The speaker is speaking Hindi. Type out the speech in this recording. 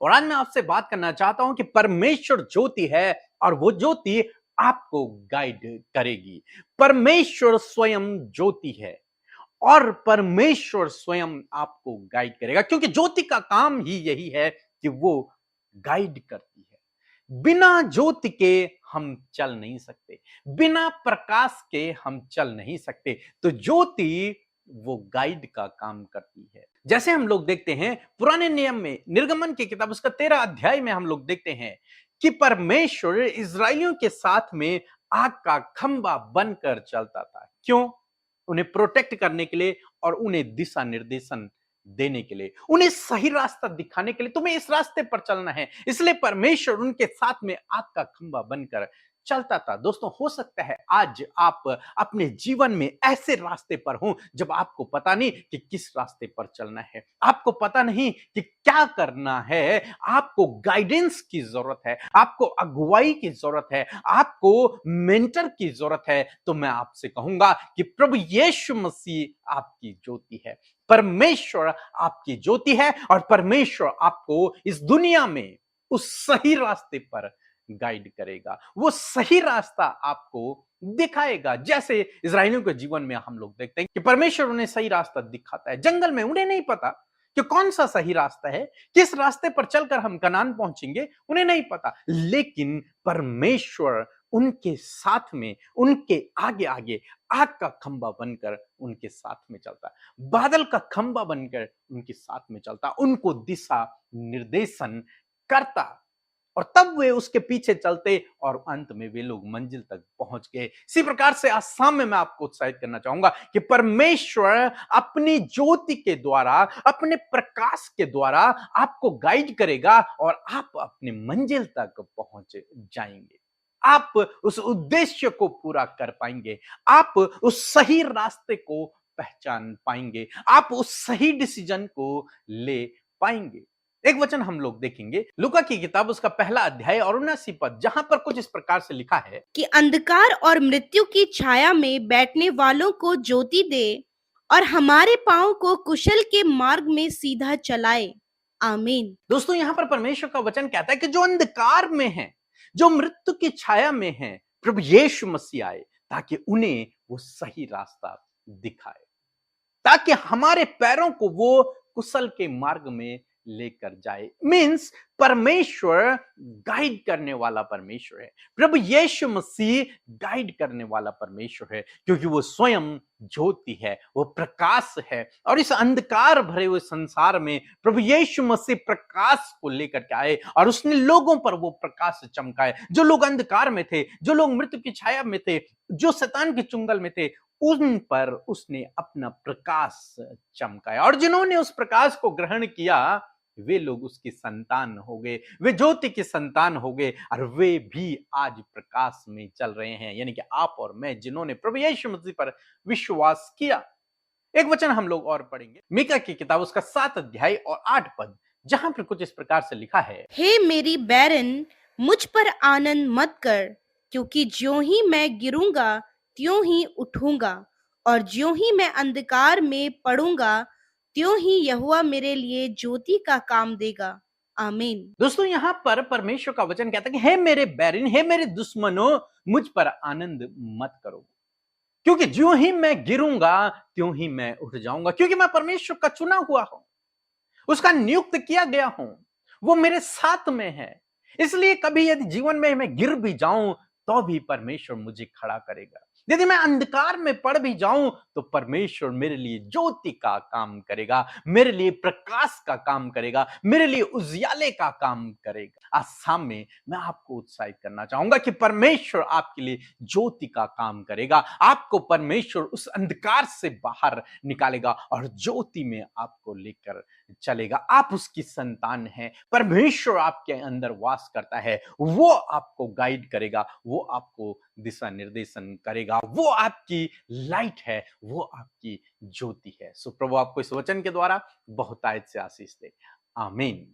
और आज मैं आपसे बात करना चाहता हूं कि परमेश्वर ज्योति है और वो ज्योति आपको गाइड करेगी। परमेश्वर स्वयं ज्योति है और परमेश्वर स्वयं आपको गाइड करेगा, क्योंकि ज्योति का काम ही यही है कि वो गाइड करती है। बिना ज्योति के हम चल नहीं सकते, बिना प्रकाश के हम चल नहीं सकते। तो ज्योति वो गाइड का काम करती है। जैसे हम लोग देखते हैं पुराने नियम में निर्गमन की किताब उसका 13 अध्याय में हम लोग देखते हैं कि परमेश्वर इस्राएलियों के साथ में आग का खंबा बनकर चलता था। क्यों? उन्हें प्रोटेक्ट करने के लिए और उन्हें दिशा निर्देशन देने के लिए, उन्हें सही रास्ता दिखाने के लिए। तुम्हें इस रास्ते पर चलना है, इसलिए परमेश्वर उनके साथ में आग का खंबा बनकर चलता था। दोस्तों, हो सकता है आज आप अपने जीवन में ऐसे रास्ते पर हो जब आपको पता नहीं कि किस रास्ते पर चलना है, आपको पता नहीं कि क्या करना है, आपको गाइडेंस की जरूरत है, आपको अगुवाई की जरूरत है, आपको मेंटर की जरूरत है। तो मैं आपसे कहूंगा कि प्रभु यीशु मसीह आपकी ज्योति है, परमेश्वर आपकी ज्योति है और परमेश्वर आपको इस दुनिया में उस सही रास्ते पर गाइड करेगा, वो सही रास्ता आपको दिखाएगा। जैसे इस्राएलियों के जीवन में हम लोग देखते हैं कि परमेश्वर उन्हें सही रास्ता दिखाता है। जंगल में उन्हें नहीं पता कि कौन सा सही रास्ता है, किस रास्ते पर चलकर हम कनान पहुंचेंगे, उन्हें नहीं पता, लेकिन परमेश्वर उनके साथ में, उनके आगे आगे आग का खंबा बनकर उनके साथ में चलता, बादल का खंबा बनकर उनके साथ में चलता, उनको दिशा निर्देशन करता और तब वे उसके पीछे चलते और अंत में वे लोग मंजिल तक पहुंच गए। इसी प्रकार से आज शाम में मैं आपको उत्साहित करना चाहूंगा कि परमेश्वर अपनी ज्योति के द्वारा, अपने प्रकाश के द्वारा आपको गाइड करेगा और आप अपने मंजिल तक पहुंच जाएंगे। आप उस उद्देश्य को पूरा कर पाएंगे, आप उस सही रास्ते को पहचान पाएंगे, आप उस सही डिसीजन को ले पाएंगे। एक वचन हम लोग देखेंगे लूका की किताब उसका 1 अध्याय और 79 पद, जहां पर कुछ इस प्रकार से लिखा है कि अंधकार और मृत्यु की छाया में बैठने वालों को ज्योति दे और हमारे पांव को कुशल के मार्ग में सीधा चलाए। आमीन। दोस्तों, यहां पर परमेश्वर का वचन कहता है कि जो अंधकार में है, जो मृत्यु की छाया में है, प्रभु यीशु मसीह आए ताकि उन्हें वो सही रास्ता दिखाए, ताकि हमारे पैरों को वो कुशल के मार्ग में लेकर जाए। मींस परमेश्वर गाइड करने वाला परमेश्वर है, प्रभु यीशु मसीह गाइड करने वाला परमेश्वर है, क्योंकि वो स्वयं ज्योति है, वो प्रकाश है। और इस अंधकार भरे हुए संसार में प्रभु यीशु मसीह प्रकाश को लेकर के आए और उसने लोगों पर वो प्रकाश चमकाए। जो लोग अंधकार में थे, जो लोग मृत्यु की छाया में थे, जो शैतान के चुंगल में थे, उन पर उसने अपना प्रकाश चमकाया और जिन्होंने उस प्रकाश को ग्रहण किया वे लोग उसकी संतान हो गए, वे ज्योति की संतान हो गए और वे भी आज प्रकाश में चल रहे हैं। यानी कि आप और मैं, जिन्होंने प्रभु यीशु मसीह पर विश्वास किया। एक वचन हम लोग और पढ़ेंगे मीका की किताब उसका 7 अध्याय और 8 पद, जहां पर कुछ इस प्रकार से लिखा है, हे मेरी बैरन, मुझ पर आनंद मत कर, क्योंकि ज्यों ही मैं गिरूंगा त्यों ही उठूंगा, और ज्यों ही मैं अंधकार में पड़ूंगा त्यों ही यहोवा मेरे लिए ज्योति का काम देगा। आमीन। दोस्तों यहां पर परमेश्वर का वचन कहता है कि हे मेरे बैरिन, हे मेरे दुश्मनों, मुझ पर आनंद मत करो, क्योंकि ज्यों ही मैं गिरूंगा त्यों ही मैं उठ जाऊंगा। क्योंकि मैं परमेश्वर का चुना हुआ हूं, उसका नियुक्त किया गया हूं, वो मेरे साथ में है। इसलिए कभी यदि जीवन में मैं गिर भी जाऊं तो भी परमेश्वर मुझे खड़ा करेगा। यदि मैं अंधकार में पड़ भी जाऊं तो परमेश्वर मेरे लिए ज्योति का काम करेगा, मेरे लिए प्रकाश का काम करेगा, मेरे लिए उजियाले का काम करेगा। आज शाम में मैं आपको उत्साहित करना चाहूंगा कि परमेश्वर आपके लिए ज्योति का काम करेगा, आपको परमेश्वर उस अंधकार से बाहर निकालेगा और ज्योति में आपको लेकर चलेगा। आप उसकी संतान हैं, परमेश्वर आपके अंदर वास करता है, वो आपको गाइड करेगा, वो आपको दिशा निर्देशन करेगा, वो आपकी लाइट है, वो आपकी ज्योति है। सो प्रभु आपको इस वचन के द्वारा बहुतायत से आशीष दे। आमीन।